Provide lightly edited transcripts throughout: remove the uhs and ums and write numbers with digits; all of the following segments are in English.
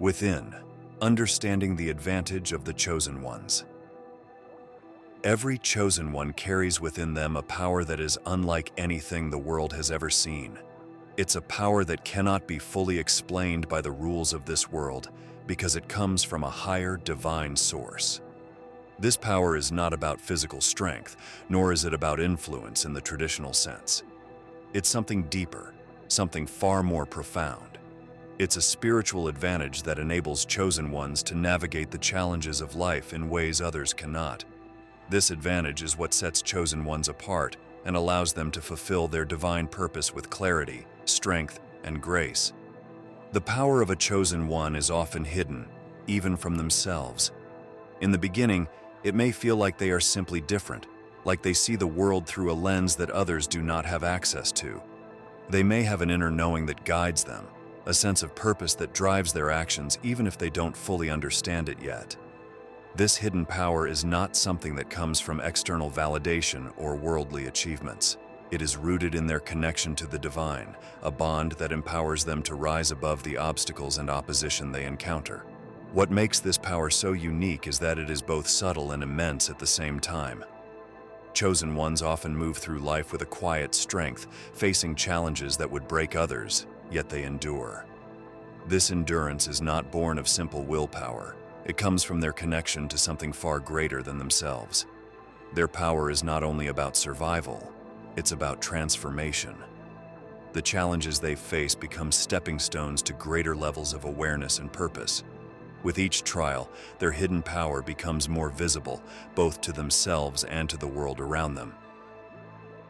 Within, understanding the advantage of the chosen ones. Every chosen one carries within them a power that is unlike anything the world has ever seen. It's a power that cannot be fully explained by the rules of this world because it comes from a higher divine source. This power is not about physical strength, nor is it about influence in the traditional sense. It's something deeper, something far more profound. It's a spiritual advantage that enables chosen ones to navigate the challenges of life in ways others cannot. This advantage is what sets chosen ones apart and allows them to fulfill their divine purpose with clarity, strength, and grace. The power of a chosen one is often hidden, even from themselves. In the beginning, it may feel like they are simply different, like they see the world through a lens that others do not have access to. They may have an inner knowing that guides them, a sense of purpose that drives their actions even if they don't fully understand it yet. This hidden power is not something that comes from external validation or worldly achievements. It is rooted in their connection to the divine, a bond that empowers them to rise above the obstacles and opposition they encounter. What makes this power so unique is that it is both subtle and immense at the same time. Chosen ones often move through life with a quiet strength, facing challenges that would break others, yet they endure. This endurance is not born of simple willpower. It comes from their connection to something far greater than themselves. Their power is not only about survival, it's about transformation. The challenges they face become stepping stones to greater levels of awareness and purpose. With each trial, their hidden power becomes more visible, both to themselves and to the world around them.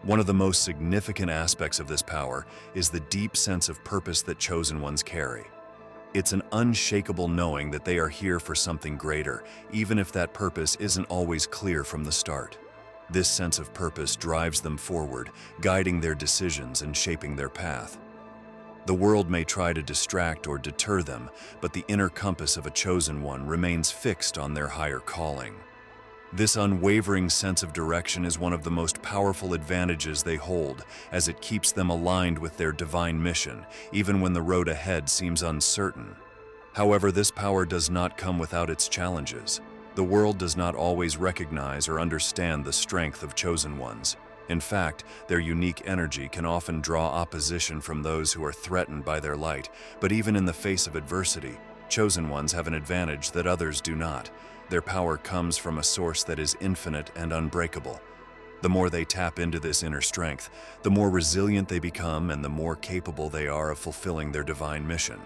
One of the most significant aspects of this power is the deep sense of purpose that chosen ones carry. It's an unshakable knowing that they are here for something greater, even if that purpose isn't always clear from the start. This sense of purpose drives them forward, guiding their decisions and shaping their path. The world may try to distract or deter them, but the inner compass of a chosen one remains fixed on their higher calling. This unwavering sense of direction is one of the most powerful advantages they hold, as it keeps them aligned with their divine mission, even when the road ahead seems uncertain. However, this power does not come without its challenges. The world does not always recognize or understand the strength of chosen ones. In fact, their unique energy can often draw opposition from those who are threatened by their light. But even in the face of adversity, chosen ones have an advantage that others do not. Their power comes from a source that is infinite and unbreakable. The more they tap into this inner strength, the more resilient they become and the more capable they are of fulfilling their divine mission.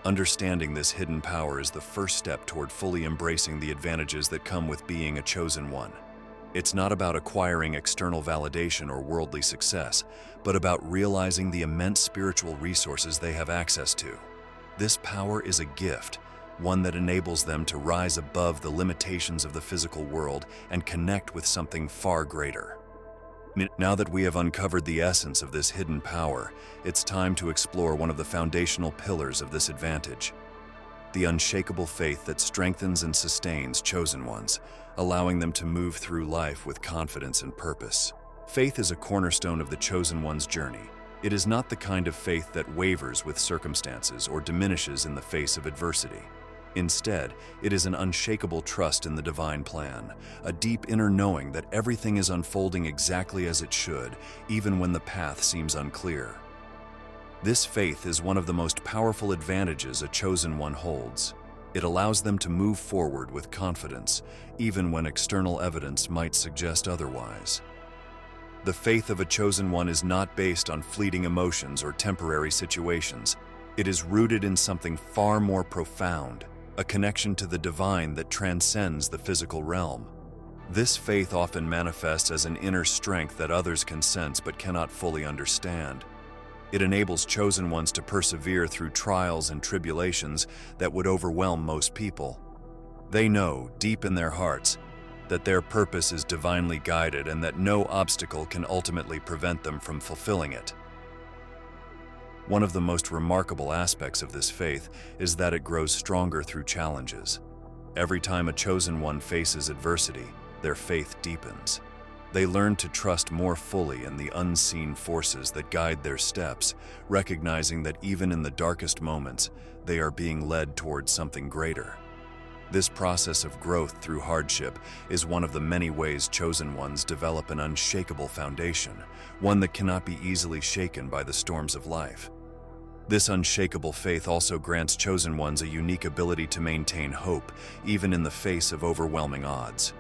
Understanding this hidden power is the first step toward fully embracing the advantages that come with being a chosen one. It's not about acquiring external validation or worldly success, but about realizing the immense spiritual resources they have access to. This power is a gift, one that enables them to rise above the limitations of the physical world and connect with something far greater. Now that we have uncovered the essence of this hidden power, it's time to explore one of the foundational pillars of this advantage: the unshakable faith that strengthens and sustains chosen ones, allowing them to move through life with confidence and purpose. Faith is a cornerstone of the chosen one's journey. It is not the kind of faith that wavers with circumstances or diminishes in the face of adversity. Instead, it is an unshakable trust in the divine plan, a deep inner knowing that everything is unfolding exactly as it should, even when the path seems unclear. This faith is one of the most powerful advantages a chosen one holds. It allows them to move forward with confidence, even when external evidence might suggest otherwise. The faith of a chosen one is not based on fleeting emotions or temporary situations. It is rooted in something far more profound, a connection to the divine that transcends the physical realm. This faith often manifests as an inner strength that others can sense but cannot fully understand. It enables chosen ones to persevere through trials and tribulations that would overwhelm most people. They know, deep in their hearts, that their purpose is divinely guided and that no obstacle can ultimately prevent them from fulfilling it. One of the most remarkable aspects of this faith is that it grows stronger through challenges. Every time a chosen one faces adversity, their faith deepens. They learn to trust more fully in the unseen forces that guide their steps, recognizing that even in the darkest moments, they are being led towards something greater. This process of growth through hardship is one of the many ways chosen ones develop an unshakable foundation, one that cannot be easily shaken by the storms of life. This unshakable faith also grants chosen ones a unique ability to maintain hope, even in the face of overwhelming odds.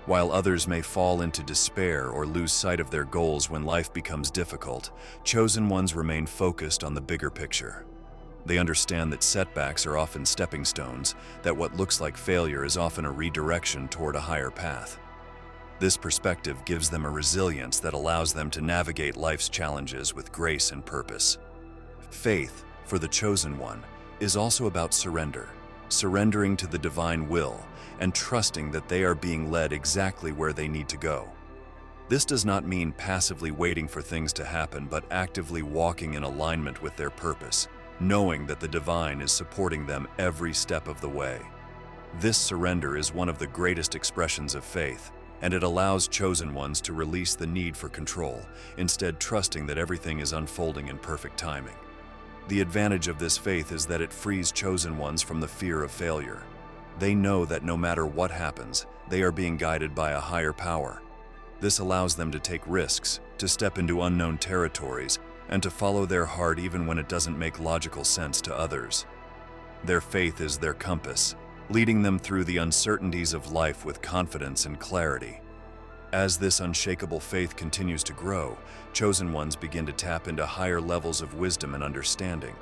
While others may fall into despair or lose sight of their goals when life becomes difficult, chosen ones remain focused on the bigger picture. They understand that setbacks are often stepping stones, that what looks like failure is often a redirection toward a higher path. This perspective gives them a resilience that allows them to navigate life's challenges with grace and purpose. Faith, for the chosen one, is also about surrender, surrendering to the divine will and trusting that they are being led exactly where they need to go. This does not mean passively waiting for things to happen, but actively walking in alignment with their purpose, knowing that the divine is supporting them every step of the way. This surrender is one of the greatest expressions of faith, and it allows chosen ones to release the need for control, instead trusting that everything is unfolding in perfect timing. The advantage of this faith is that it frees chosen ones from the fear of failure. They know that no matter what happens, they are being guided by a higher power. This allows them to take risks, to step into unknown territories, and to follow their heart even when it doesn't make logical sense to others. Their faith is their compass, leading them through the uncertainties of life with confidence and clarity. As this unshakable faith continues to grow, chosen ones begin to tap into higher levels of wisdom and understanding.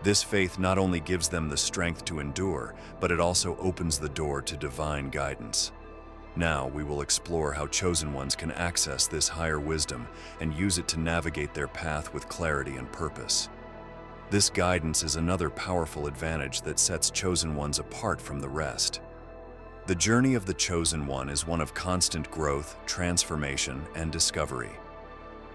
This faith not only gives them the strength to endure, but it also opens the door to divine guidance. Now we will explore how chosen ones can access this higher wisdom and use it to navigate their path with clarity and purpose. This guidance is another powerful advantage that sets chosen ones apart from the rest. The journey of the chosen one is one of constant growth, transformation, and discovery.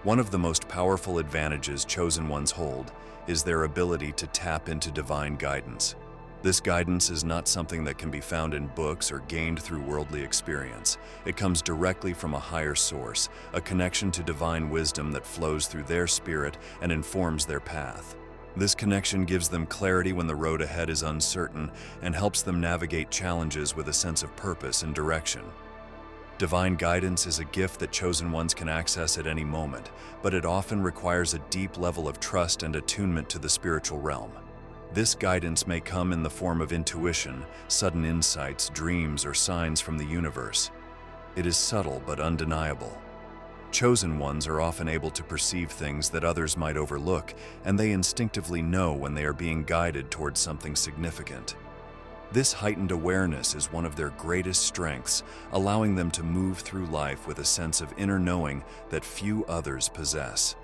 One of the most powerful advantages chosen ones hold is their ability to tap into divine guidance. This guidance is not something that can be found in books or gained through worldly experience. It comes directly from a higher source, a connection to divine wisdom that flows through their spirit and informs their path. This connection gives them clarity when the road ahead is uncertain and helps them navigate challenges with a sense of purpose and direction. Divine guidance is a gift that chosen ones can access at any moment, but it often requires a deep level of trust and attunement to the spiritual realm. This guidance may come in the form of intuition, sudden insights, dreams, or signs from the universe. It is subtle but undeniable. Chosen ones are often able to perceive things that others might overlook, and they instinctively know when they are being guided towards something significant. This heightened awareness is one of their greatest strengths, allowing them to move through life with a sense of inner knowing that few others possess.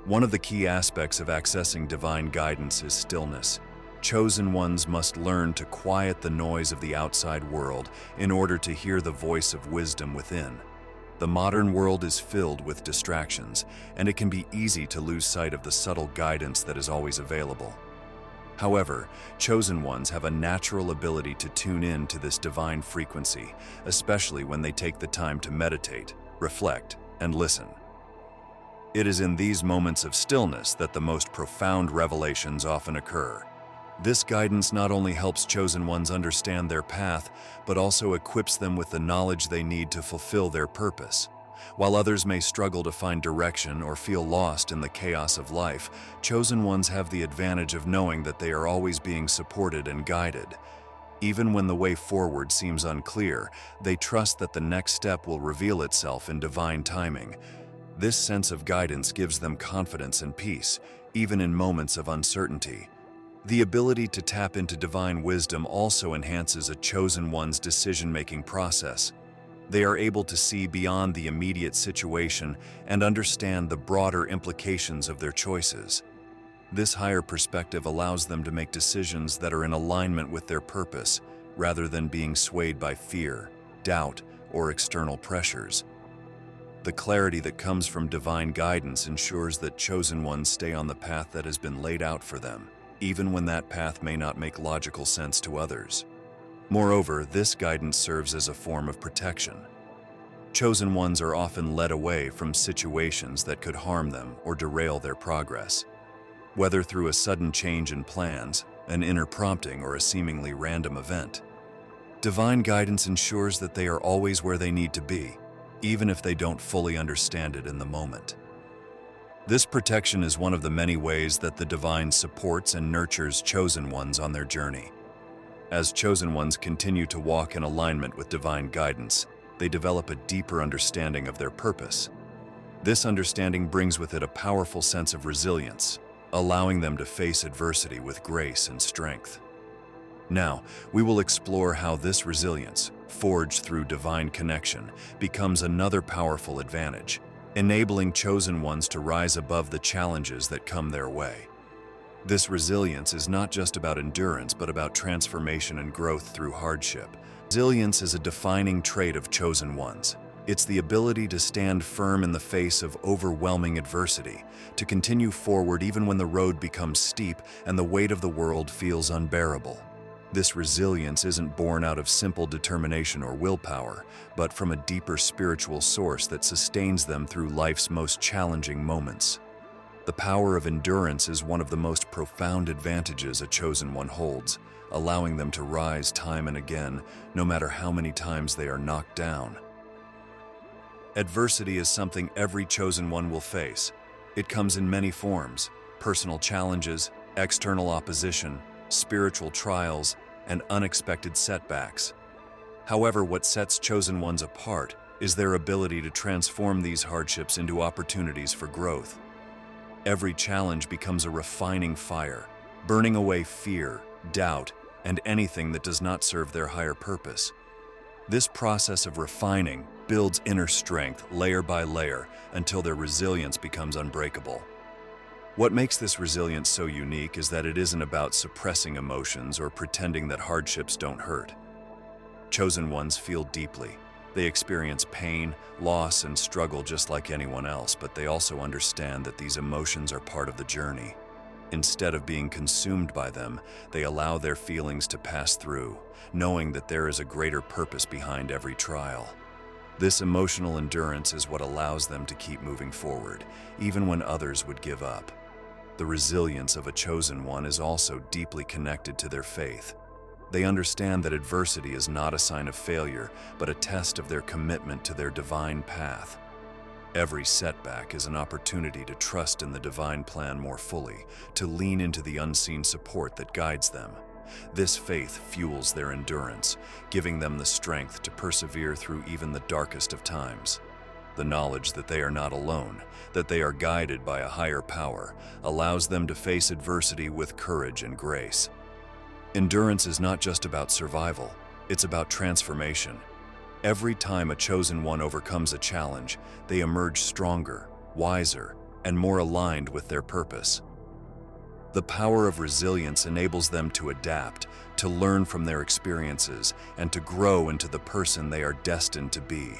One of the key aspects of accessing divine guidance is stillness. Chosen ones must learn to quiet the noise of the outside world in order to hear the voice of wisdom within. The modern world is filled with distractions, and it can be easy to lose sight of the subtle guidance that is always available. However, chosen ones have a natural ability to tune in to this divine frequency, especially when they take the time to meditate, reflect, and listen. It is in these moments of stillness that the most profound revelations often occur. This guidance not only helps chosen ones understand their path, but also equips them with the knowledge they need to fulfill their purpose. While others may struggle to find direction or feel lost in the chaos of life, chosen ones have the advantage of knowing that they are always being supported and guided. Even when the way forward seems unclear, they trust that the next step will reveal itself in divine timing. This sense of guidance gives them confidence and peace, even in moments of uncertainty. The ability to tap into divine wisdom also enhances a chosen one's decision-making process. They are able to see beyond the immediate situation and understand the broader implications of their choices. This higher perspective allows them to make decisions that are in alignment with their purpose, rather than being swayed by fear, doubt, or external pressures. The clarity that comes from divine guidance ensures that chosen ones stay on the path that has been laid out for them, even when that path may not make logical sense to others. Moreover, this guidance serves as a form of protection. Chosen ones are often led away from situations that could harm them or derail their progress. Whether through a sudden change in plans, an inner prompting, or a seemingly random event, divine guidance ensures that they are always where they need to be, even if they don't fully understand it in the moment. This protection is one of the many ways that the divine supports and nurtures chosen ones on their journey. As chosen ones continue to walk in alignment with divine guidance, they develop a deeper understanding of their purpose. This understanding brings with it a powerful sense of resilience, allowing them to face adversity with grace and strength. Now, we will explore how this resilience, forged through divine connection, becomes another powerful advantage, enabling chosen ones to rise above the challenges that come their way. This resilience is not just about endurance, but about transformation and growth through hardship. Resilience is a defining trait of chosen ones. It's the ability to stand firm in the face of overwhelming adversity, to continue forward even when the road becomes steep and the weight of the world feels unbearable. This resilience isn't born out of simple determination or willpower, but from a deeper spiritual source that sustains them through life's most challenging moments. The power of endurance is one of the most profound advantages a chosen one holds, allowing them to rise time and again, no matter how many times they are knocked down. Adversity is something every chosen one will face. It comes in many forms: personal challenges, external opposition, spiritual trials, and unexpected setbacks. However, what sets chosen ones apart is their ability to transform these hardships into opportunities for growth. Every challenge becomes a refining fire, burning away fear, doubt, and anything that does not serve their higher purpose. This process of refining builds inner strength layer by layer until their resilience becomes unbreakable. What makes this resilience so unique is that it isn't about suppressing emotions or pretending that hardships don't hurt. Chosen ones feel deeply. They experience pain, loss, and struggle just like anyone else, but they also understand that these emotions are part of the journey. Instead of being consumed by them, they allow their feelings to pass through, knowing that there is a greater purpose behind every trial. This emotional endurance is what allows them to keep moving forward, even when others would give up. The resilience of a chosen one is also deeply connected to their faith. They understand that adversity is not a sign of failure, but a test of their commitment to their divine path. Every setback is an opportunity to trust in the divine plan more fully, to lean into the unseen support that guides them. This faith fuels their endurance, giving them the strength to persevere through even the darkest of times. The knowledge that they are not alone, that they are guided by a higher power, allows them to face adversity with courage and grace. Endurance is not just about survival, it's about transformation. Every time a chosen one overcomes a challenge, they emerge stronger, wiser, and more aligned with their purpose. The power of resilience enables them to adapt, to learn from their experiences, and to grow into the person they are destined to be.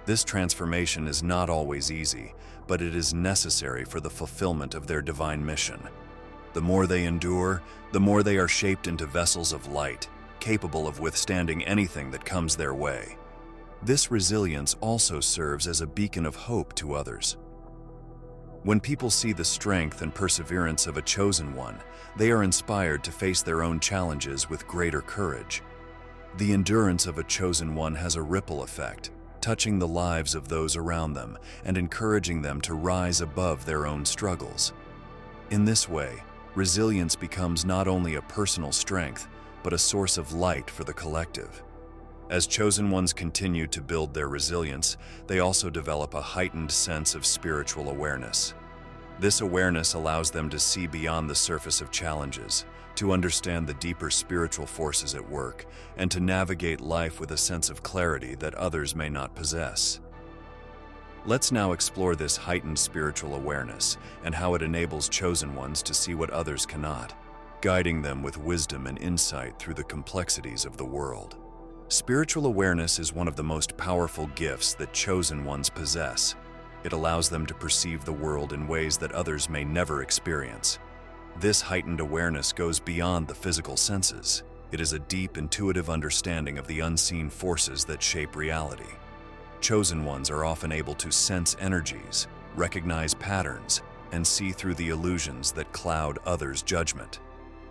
This transformation is not always easy, but it is necessary for the fulfillment of their divine mission. The more they endure, the more they are shaped into vessels of light, capable of withstanding anything that comes their way. This resilience also serves as a beacon of hope to others. When people see the strength and perseverance of a chosen one, they are inspired to face their own challenges with greater courage. The endurance of a chosen one has a ripple effect, touching the lives of those around them and encouraging them to rise above their own struggles. In this way, resilience becomes not only a personal strength, but a source of light for the collective. As chosen ones continue to build their resilience, they also develop a heightened sense of spiritual awareness. This awareness allows them to see beyond the surface of challenges, to understand the deeper spiritual forces at work, and to navigate life with a sense of clarity that others may not possess. Let's now explore this heightened spiritual awareness and how it enables chosen ones to see what others cannot, guiding them with wisdom and insight through the complexities of the world. Spiritual awareness is one of the most powerful gifts that chosen ones possess. It allows them to perceive the world in ways that others may never experience. This heightened awareness goes beyond the physical senses. It is a deep, intuitive understanding of the unseen forces that shape reality. Chosen ones are often able to sense energies, recognize patterns, and see through the illusions that cloud others' judgment.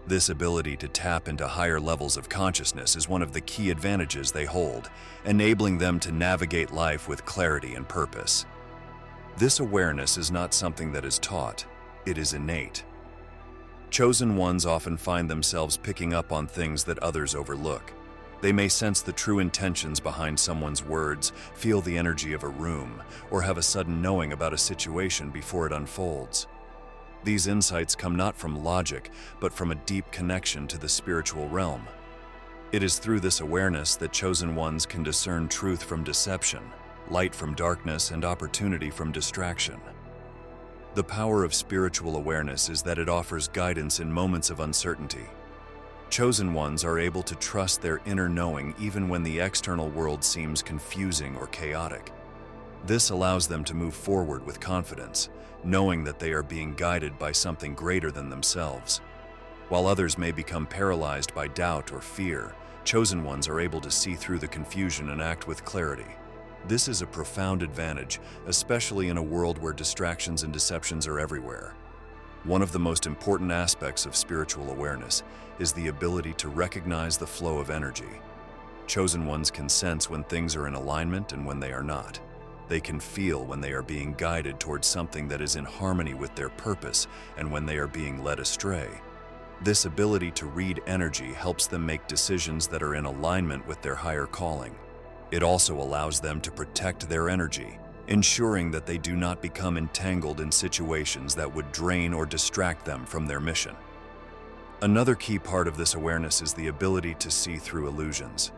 This ability to tap into higher levels of consciousness is one of the key advantages they hold, enabling them to navigate life with clarity and purpose. This awareness is not something that is taught, it is innate. Chosen ones often find themselves picking up on things that others overlook. They may sense the true intentions behind someone's words, feel the energy of a room, or have a sudden knowing about a situation before it unfolds. These insights come not from logic, but from a deep connection to the spiritual realm. It is through this awareness that chosen ones can discern truth from deception, light from darkness, and opportunity from distraction. The power of spiritual awareness is that it offers guidance in moments of uncertainty. Chosen ones are able to trust their inner knowing even when the external world seems confusing or chaotic. This allows them to move forward with confidence, knowing that they are being guided by something greater than themselves. While others may become paralyzed by doubt or fear, chosen ones are able to see through the confusion and act with clarity. This is a profound advantage, especially in a world where distractions and deceptions are everywhere. One of the most important aspects of spiritual awareness is the ability to recognize the flow of energy. Chosen ones can sense when things are in alignment and when they are not. They can feel when they are being guided towards something that is in harmony with their purpose and when they are being led astray. This ability to read energy helps them make decisions that are in alignment with their higher calling. It also allows them to protect their energy, ensuring that they do not become entangled in situations that would drain or distract them from their mission. Another key part of this awareness is the ability to see through illusions.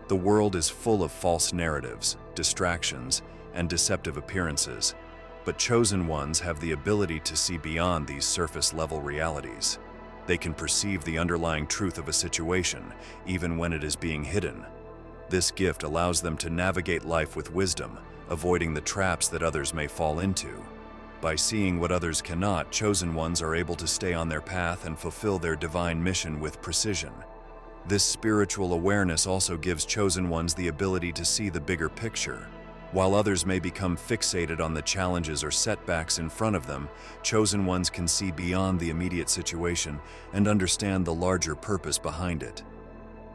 The world is full of false narratives, distractions, and deceptive appearances, but chosen ones have the ability to see beyond these surface-level realities. They can perceive the underlying truth of a situation, even when it is being hidden. This gift allows them to navigate life with wisdom, avoiding the traps that others may fall into. By seeing what others cannot, chosen ones are able to stay on their path and fulfill their divine mission with precision. This spiritual awareness also gives chosen ones the ability to see the bigger picture. While others may become fixated on the challenges or setbacks in front of them, chosen ones can see beyond the immediate situation and understand the larger purpose behind it.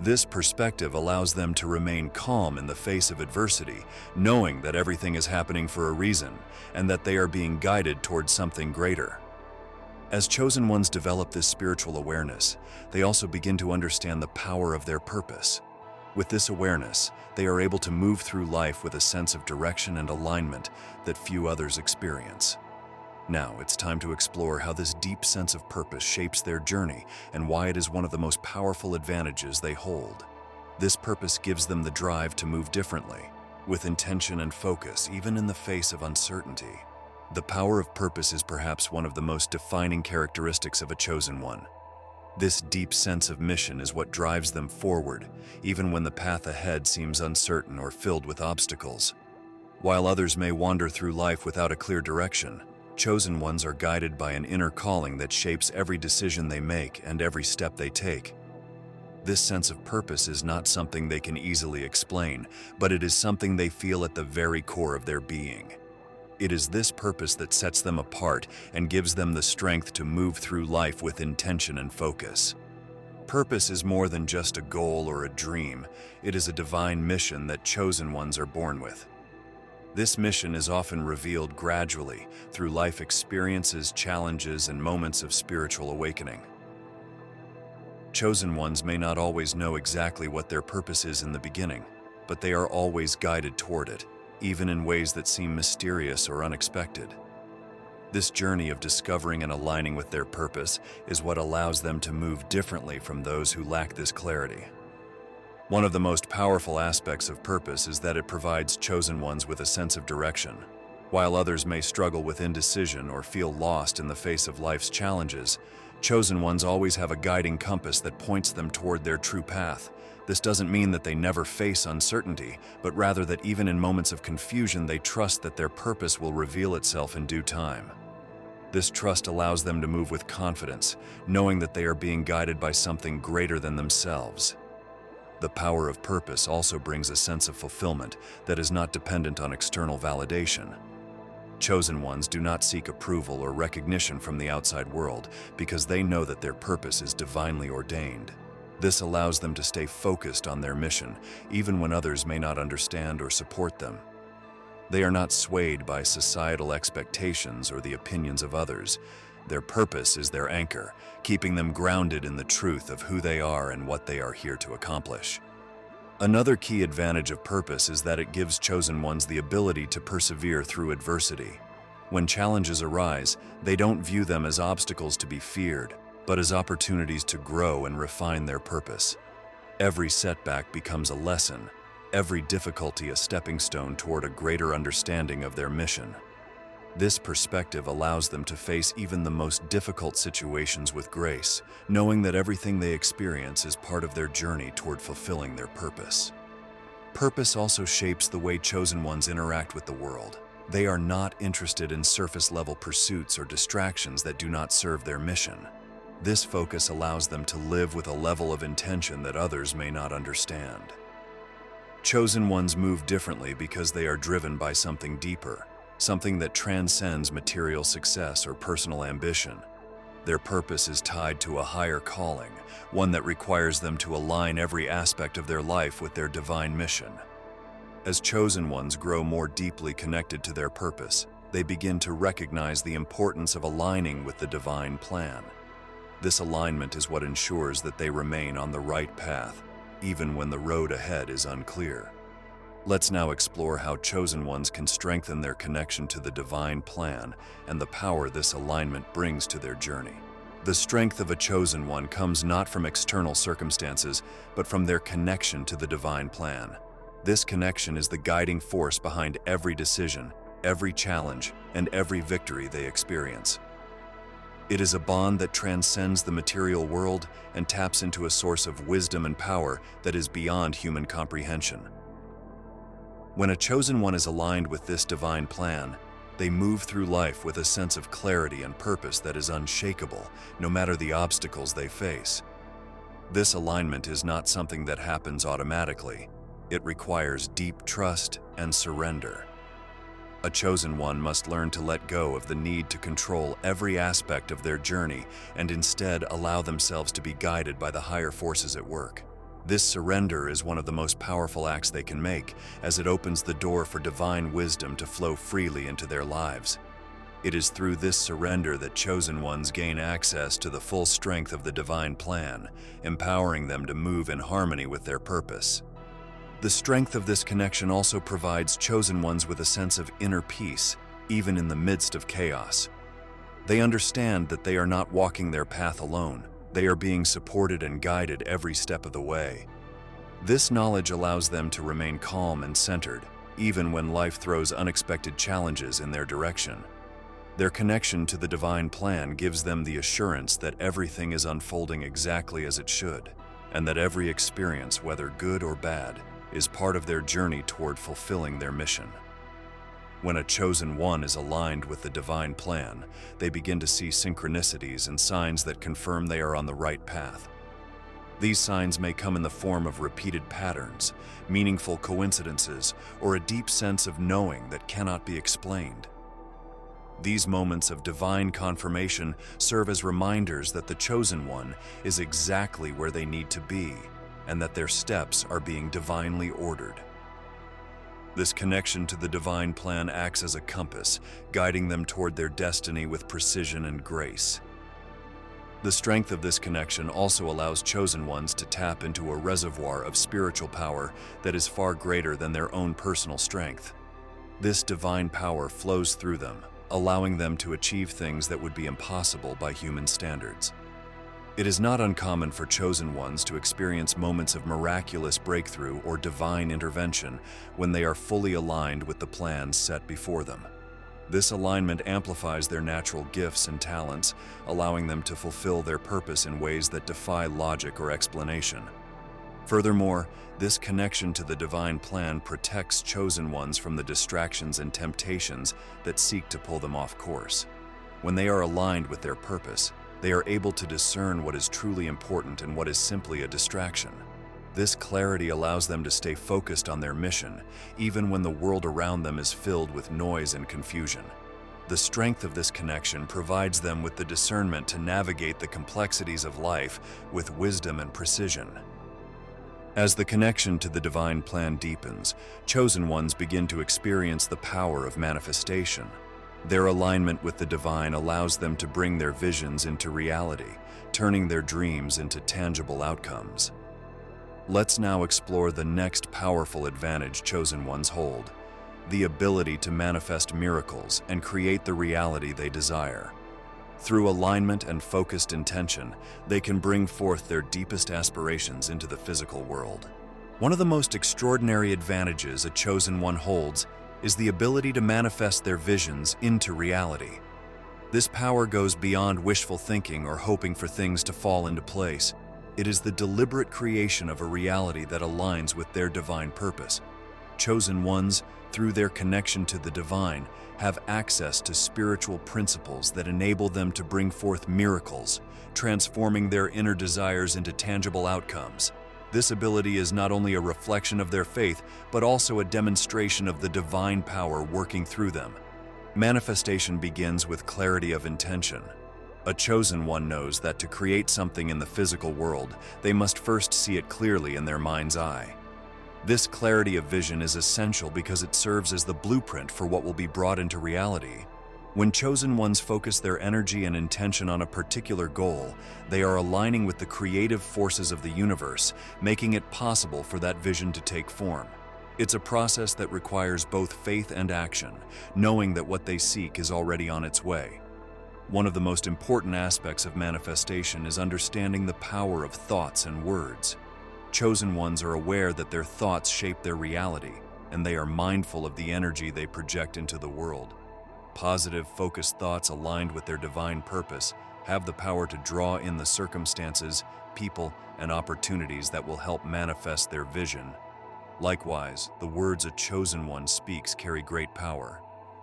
This perspective allows them to remain calm in the face of adversity, knowing that everything is happening for a reason and that they are being guided towards something greater. As chosen ones develop this spiritual awareness, they also begin to understand the power of their purpose. With this awareness, they are able to move through life with a sense of direction and alignment that few others experience. Now, it's time to explore how this deep sense of purpose shapes their journey and why it is one of the most powerful advantages they hold. This purpose gives them the drive to move differently, with intention and focus, even in the face of uncertainty. The power of purpose is perhaps one of the most defining characteristics of a chosen one. This deep sense of mission is what drives them forward, even when the path ahead seems uncertain or filled with obstacles. While others may wander through life without a clear direction, chosen ones are guided by an inner calling that shapes every decision they make and every step they take. This sense of purpose is not something they can easily explain, but it is something they feel at the very core of their being. It is this purpose that sets them apart and gives them the strength to move through life with intention and focus. Purpose is more than just a goal or a dream. It is a divine mission that chosen ones are born with. This mission is often revealed gradually through life experiences, challenges, and moments of spiritual awakening. Chosen ones may not always know exactly what their purpose is in the beginning, but they are always guided toward it, even in ways that seem mysterious or unexpected. This journey of discovering and aligning with their purpose is what allows them to move differently from those who lack this clarity. One of the most powerful aspects of purpose is that it provides chosen ones with a sense of direction. While others may struggle with indecision or feel lost in the face of life's challenges, chosen ones always have a guiding compass that points them toward their true path. This doesn't mean that they never face uncertainty, but rather that even in moments of confusion, they trust that their purpose will reveal itself in due time. This trust allows them to move with confidence, knowing that they are being guided by something greater than themselves. The power of purpose also brings a sense of fulfillment that is not dependent on external validation. Chosen ones do not seek approval or recognition from the outside world because they know that their purpose is divinely ordained. This allows them to stay focused on their mission, even when others may not understand or support them. They are not swayed by societal expectations or the opinions of others. Their purpose is their anchor, keeping them grounded in the truth of who they are and what they are here to accomplish. Another key advantage of purpose is that it gives chosen ones the ability to persevere through adversity. When challenges arise, they don't view them as obstacles to be feared, but as opportunities to grow and refine their purpose. Every setback becomes a lesson, every difficulty a stepping stone toward a greater understanding of their mission. This perspective allows them to face even the most difficult situations with grace, knowing that everything they experience is part of their journey toward fulfilling their purpose. Purpose also shapes the way chosen ones interact with the world. They are not interested in surface-level pursuits or distractions that do not serve their mission. This focus allows them to live with a level of intention that others may not understand. Chosen ones move differently because they are driven by something deeper, something that transcends material success or personal ambition. Their purpose is tied to a higher calling, one that requires them to align every aspect of their life with their divine mission. As chosen ones grow more deeply connected to their purpose, they begin to recognize the importance of aligning with the divine plan. This alignment is what ensures that they remain on the right path, even when the road ahead is unclear. Let's now explore how chosen ones can strengthen their connection to the divine plan and the power this alignment brings to their journey. The strength of a chosen one comes not from external circumstances, but from their connection to the divine plan. This connection is the guiding force behind every decision, every challenge, and every victory they experience. It is a bond that transcends the material world and taps into a source of wisdom and power that is beyond human comprehension. When a chosen one is aligned with this divine plan, they move through life with a sense of clarity and purpose that is unshakable, no matter the obstacles they face. This alignment is not something that happens automatically. It requires deep trust and surrender. A chosen one must learn to let go of the need to control every aspect of their journey and instead allow themselves to be guided by the higher forces at work. This surrender is one of the most powerful acts they can make, as it opens the door for divine wisdom to flow freely into their lives. It is through this surrender that chosen ones gain access to the full strength of the divine plan, empowering them to move in harmony with their purpose. The strength of this connection also provides chosen ones with a sense of inner peace, even in the midst of chaos. They understand that they are not walking their path alone. They are being supported and guided every step of the way. This knowledge allows them to remain calm and centered, even when life throws unexpected challenges in their direction. Their connection to the divine plan gives them the assurance that everything is unfolding exactly as it should, and that every experience, whether good or bad, is part of their journey toward fulfilling their mission. When a chosen one is aligned with the divine plan, they begin to see synchronicities and signs that confirm they are on the right path. These signs may come in the form of repeated patterns, meaningful coincidences, or a deep sense of knowing that cannot be explained. These moments of divine confirmation serve as reminders that the chosen one is exactly where they need to be, and that their steps are being divinely ordered. This connection to the divine plan acts as a compass, guiding them toward their destiny with precision and grace. The strength of this connection also allows chosen ones to tap into a reservoir of spiritual power that is far greater than their own personal strength. This divine power flows through them, allowing them to achieve things that would be impossible by human standards. It is not uncommon for chosen ones to experience moments of miraculous breakthrough or divine intervention when they are fully aligned with the plans set before them. This alignment amplifies their natural gifts and talents, allowing them to fulfill their purpose in ways that defy logic or explanation. Furthermore, this connection to the divine plan protects chosen ones from the distractions and temptations that seek to pull them off course. When they are aligned with their purpose, they are able to discern what is truly important and what is simply a distraction. This clarity allows them to stay focused on their mission, even when the world around them is filled with noise and confusion. The strength of this connection provides them with the discernment to navigate the complexities of life with wisdom and precision. As the connection to the divine plan deepens, chosen ones begin to experience the power of manifestation. Their alignment with the divine allows them to bring their visions into reality, turning their dreams into tangible outcomes. Let's now explore the next powerful advantage chosen ones hold: the ability to manifest miracles and create the reality they desire. Through alignment and focused intention, they can bring forth their deepest aspirations into the physical world. One of the most extraordinary advantages a chosen one holds is the ability to manifest their visions into reality. This power goes beyond wishful thinking or hoping for things to fall into place. It is the deliberate creation of a reality that aligns with their divine purpose. Chosen ones, through their connection to the divine, have access to spiritual principles that enable them to bring forth miracles, transforming their inner desires into tangible outcomes. This ability is not only a reflection of their faith, but also a demonstration of the divine power working through them. Manifestation begins with clarity of intention. A chosen one knows that to create something in the physical world, they must first see it clearly in their mind's eye. This clarity of vision is essential because it serves as the blueprint for what will be brought into reality. When chosen ones focus their energy and intention on a particular goal, they are aligning with the creative forces of the universe, making it possible for that vision to take form. It's a process that requires both faith and action, knowing that what they seek is already on its way. One of the most important aspects of manifestation is understanding the power of thoughts and words. Chosen ones are aware that their thoughts shape their reality, and they are mindful of the energy they project into the world. Positive, focused thoughts aligned with their divine purpose have the power to draw in the circumstances, people, and opportunities that will help manifest their vision. Likewise, the words a chosen one speaks carry great power.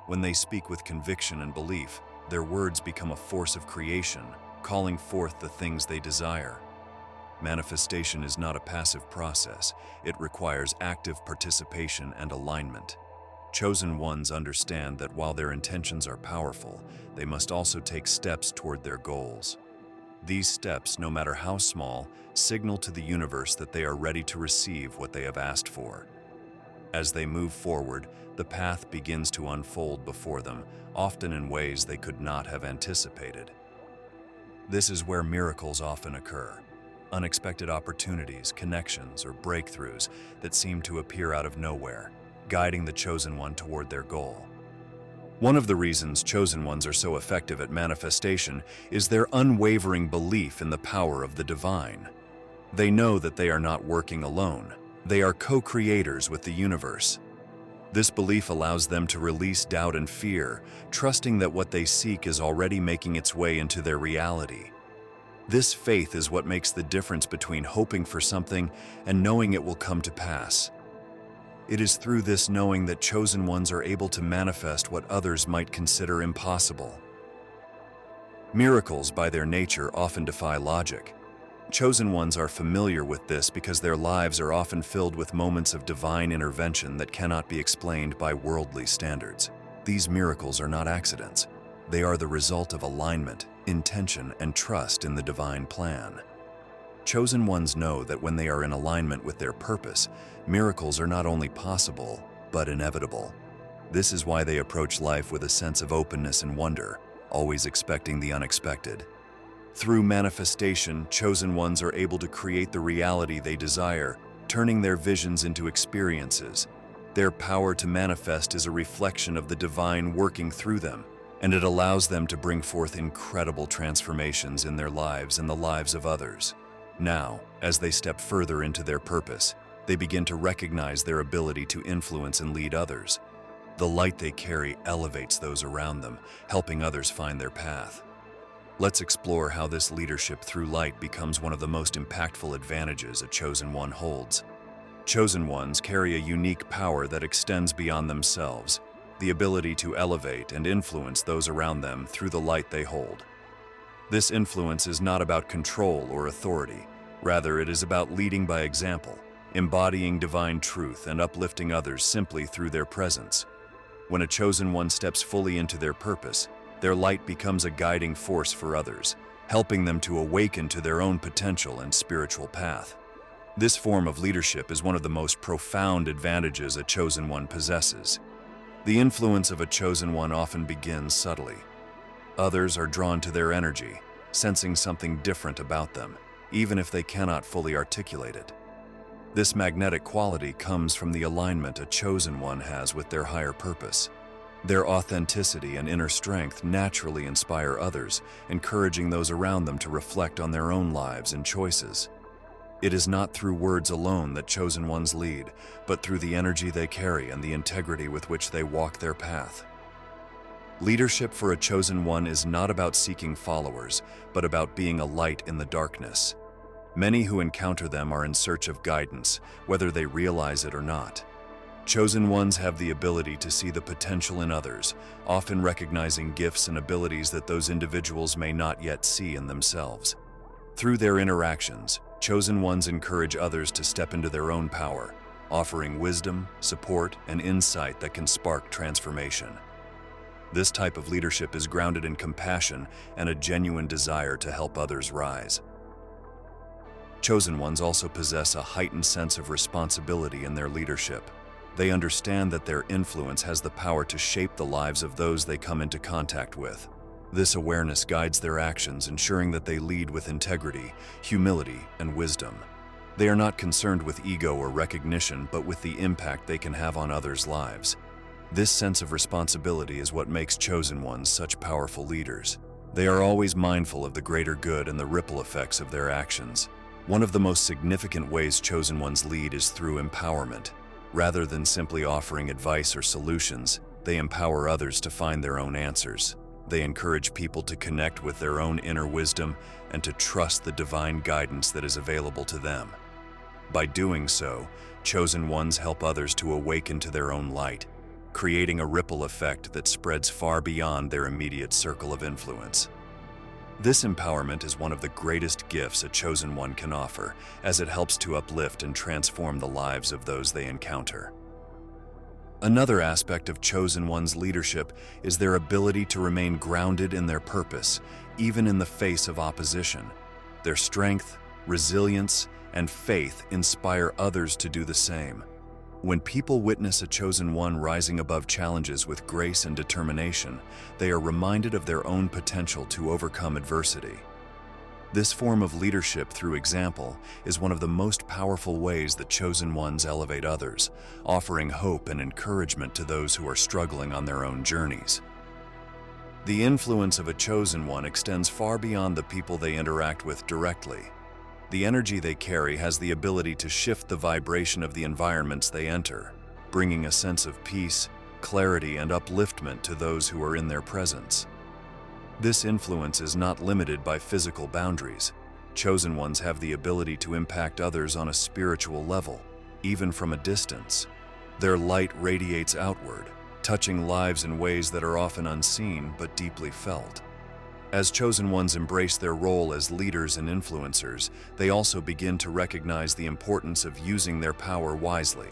When they speak with conviction and belief, their words become a force of creation, calling forth the things they desire. Manifestation is not a passive process. It requires active participation and alignment. Chosen ones understand that while their intentions are powerful, they must also take steps toward their goals. These steps, no matter how small, signal to the universe that they are ready to receive what they have asked for. As they move forward, the path begins to unfold before them, often in ways they could not have anticipated. This is where miracles often occur. Unexpected opportunities, connections, or breakthroughs that seem to appear out of nowhere, guiding the chosen one toward their goal. One of the reasons chosen ones are so effective at manifestation is their unwavering belief in the power of the divine. They know that they are not working alone. They are co-creators with the universe. This belief allows them to release doubt and fear, trusting that what they seek is already making its way into their reality. This faith is what makes the difference between hoping for something and knowing it will come to pass. It is through this knowing that chosen ones are able to manifest what others might consider impossible. Miracles, by their nature, often defy logic. Chosen ones are familiar with this because their lives are often filled with moments of divine intervention that cannot be explained by worldly standards. These miracles are not accidents. They are the result of alignment, intention, and trust in the divine plan. Chosen ones know that when they are in alignment with their purpose, miracles are not only possible, but inevitable. This is why they approach life with a sense of openness and wonder, always expecting the unexpected. Through manifestation, chosen ones are able to create the reality they desire, turning their visions into experiences. Their power to manifest is a reflection of the divine working through them, and it allows them to bring forth incredible transformations in their lives and the lives of others. Now, as they step further into their purpose, they begin to recognize their ability to influence and lead others. The light they carry elevates those around them, helping others find their path. Let's explore how this leadership through light becomes one of the most impactful advantages a chosen one holds. Chosen ones carry a unique power that extends beyond themselves, the ability to elevate and influence those around them through the light they hold. This influence is not about control or authority. Rather, it is about leading by example, embodying divine truth and uplifting others simply through their presence. When a chosen one steps fully into their purpose, their light becomes a guiding force for others, helping them to awaken to their own potential and spiritual path. This form of leadership is one of the most profound advantages a chosen one possesses. The influence of a chosen one often begins subtly. Others are drawn to their energy, sensing something different about them, even if they cannot fully articulate it. This magnetic quality comes from the alignment a chosen one has with their higher purpose. Their authenticity and inner strength naturally inspire others, encouraging those around them to reflect on their own lives and choices. It is not through words alone that chosen ones lead, but through the energy they carry and the integrity with which they walk their path. Leadership for a chosen one is not about seeking followers, but about being a light in the darkness. Many who encounter them are in search of guidance, whether they realize it or not. Chosen ones have the ability to see the potential in others, often recognizing gifts and abilities that those individuals may not yet see in themselves. Through their interactions, chosen ones encourage others to step into their own power, offering wisdom, support, and insight that can spark transformation. This type of leadership is grounded in compassion and a genuine desire to help others rise. Chosen ones also possess a heightened sense of responsibility in their leadership. They understand that their influence has the power to shape the lives of those they come into contact with. This awareness guides their actions, ensuring that they lead with integrity, humility, and wisdom. They are not concerned with ego or recognition, but with the impact they can have on others' lives. This sense of responsibility is what makes chosen ones such powerful leaders. They are always mindful of the greater good and the ripple effects of their actions. One of the most significant ways chosen ones lead is through empowerment. Rather than simply offering advice or solutions, they empower others to find their own answers. They encourage people to connect with their own inner wisdom and to trust the divine guidance that is available to them. By doing so, chosen ones help others to awaken to their own light, creating a ripple effect that spreads far beyond their immediate circle of influence. This empowerment is one of the greatest gifts a chosen one can offer, as it helps to uplift and transform the lives of those they encounter. Another aspect of chosen one's leadership is their ability to remain grounded in their purpose, even in the face of opposition. Their strength, resilience, and faith inspire others to do the same. When people witness a chosen one rising above challenges with grace and determination, they are reminded of their own potential to overcome adversity. This form of leadership through example is one of the most powerful ways that chosen ones elevate others, offering hope and encouragement to those who are struggling on their own journeys. The influence of a chosen one extends far beyond the people they interact with directly. The energy they carry has the ability to shift the vibration of the environments they enter, bringing a sense of peace, clarity, and upliftment to those who are in their presence. This influence is not limited by physical boundaries. Chosen ones have the ability to impact others on a spiritual level, even from a distance. Their light radiates outward, touching lives in ways that are often unseen but deeply felt. As chosen ones embrace their role as leaders and influencers, they also begin to recognize the importance of using their power wisely.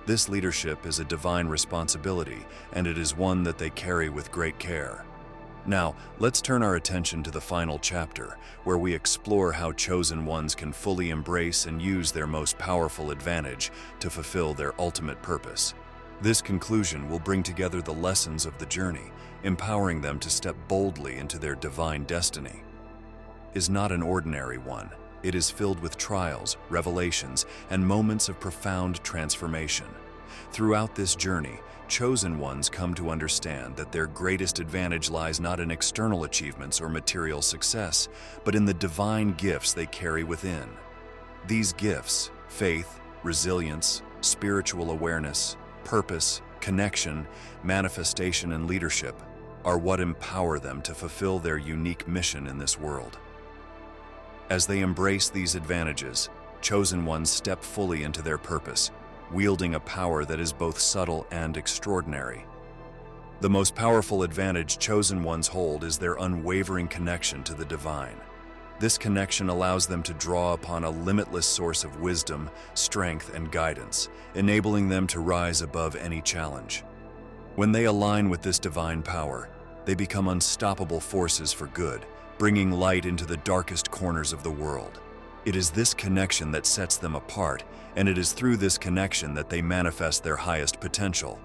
This leadership is a divine responsibility, and it is one that they carry with great care. Now, let's turn our attention to the final chapter, where we explore how chosen ones can fully embrace and use their most powerful advantage to fulfill their ultimate purpose. This conclusion will bring together the lessons of the journey, empowering them to step boldly into their divine destiny. Is not an ordinary one. It is filled with trials, revelations, and moments of profound transformation. Throughout this journey, chosen ones come to understand that their greatest advantage lies not in external achievements or material success, but in the divine gifts they carry within. These gifts, faith, resilience, spiritual awareness, purpose, connection, manifestation, and leadership, are what empower them to fulfill their unique mission in this world. As they embrace these advantages, chosen ones step fully into their purpose, wielding a power that is both subtle and extraordinary. The most powerful advantage chosen ones hold is their unwavering connection to the divine. This connection allows them to draw upon a limitless source of wisdom, strength, and guidance, enabling them to rise above any challenge. When they align with this divine power, they become unstoppable forces for good, bringing light into the darkest corners of the world. It is this connection that sets them apart, and it is through this connection that they manifest their highest potential.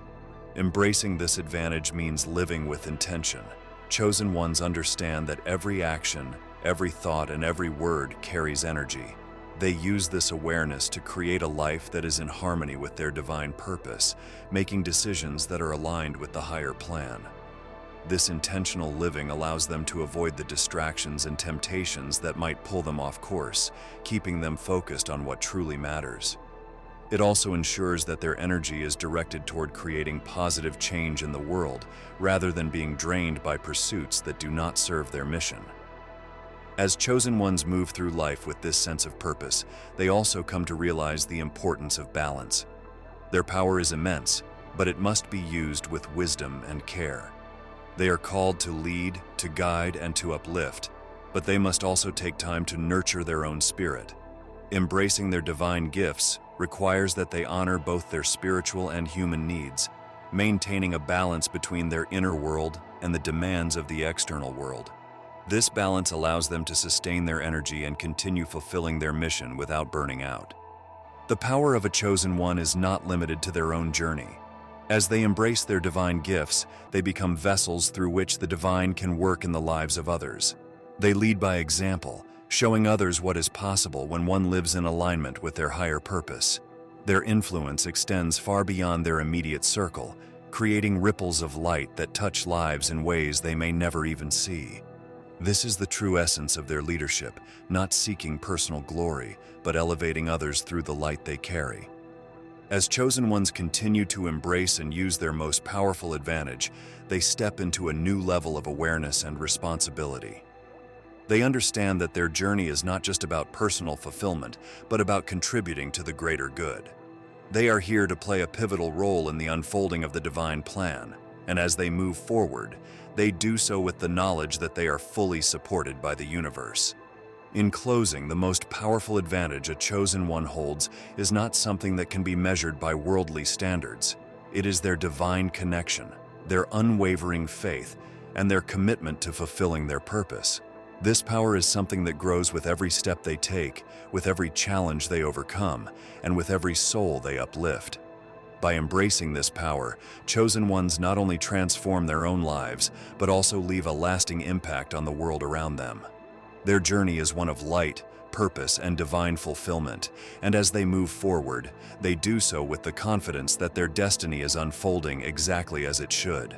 Embracing this advantage means living with intention. Chosen ones understand that every action, every thought, and every word carries energy. They use this awareness to create a life that is in harmony with their divine purpose, making decisions that are aligned with the higher plan. This intentional living allows them to avoid the distractions and temptations that might pull them off course, keeping them focused on what truly matters. It also ensures that their energy is directed toward creating positive change in the world, rather than being drained by pursuits that do not serve their mission. As chosen ones move through life with this sense of purpose, they also come to realize the importance of balance. Their power is immense, but it must be used with wisdom and care. They are called to lead, to guide, and to uplift, but they must also take time to nurture their own spirit. Embracing their divine gifts requires that they honor both their spiritual and human needs, maintaining a balance between their inner world and the demands of the external world. This balance allows them to sustain their energy and continue fulfilling their mission without burning out. The power of a chosen one is not limited to their own journey. As they embrace their divine gifts, they become vessels through which the divine can work in the lives of others. They lead by example, showing others what is possible when one lives in alignment with their higher purpose. Their influence extends far beyond their immediate circle, creating ripples of light that touch lives in ways they may never even see. This is the true essence of their leadership, not seeking personal glory, but elevating others through the light they carry. As chosen ones continue to embrace and use their most powerful advantage, they step into a new level of awareness and responsibility. They understand that their journey is not just about personal fulfillment, but about contributing to the greater good. They are here to play a pivotal role in the unfolding of the divine plan, and as they move forward, they do so with the knowledge that they are fully supported by the universe. In closing, the most powerful advantage a chosen one holds is not something that can be measured by worldly standards. It is their divine connection, their unwavering faith, and their commitment to fulfilling their purpose. This power is something that grows with every step they take, with every challenge they overcome, and with every soul they uplift. By embracing this power, chosen ones not only transform their own lives, but also leave a lasting impact on the world around them. Their journey is one of light, purpose, and divine fulfillment, and as they move forward, they do so with the confidence that their destiny is unfolding exactly as it should.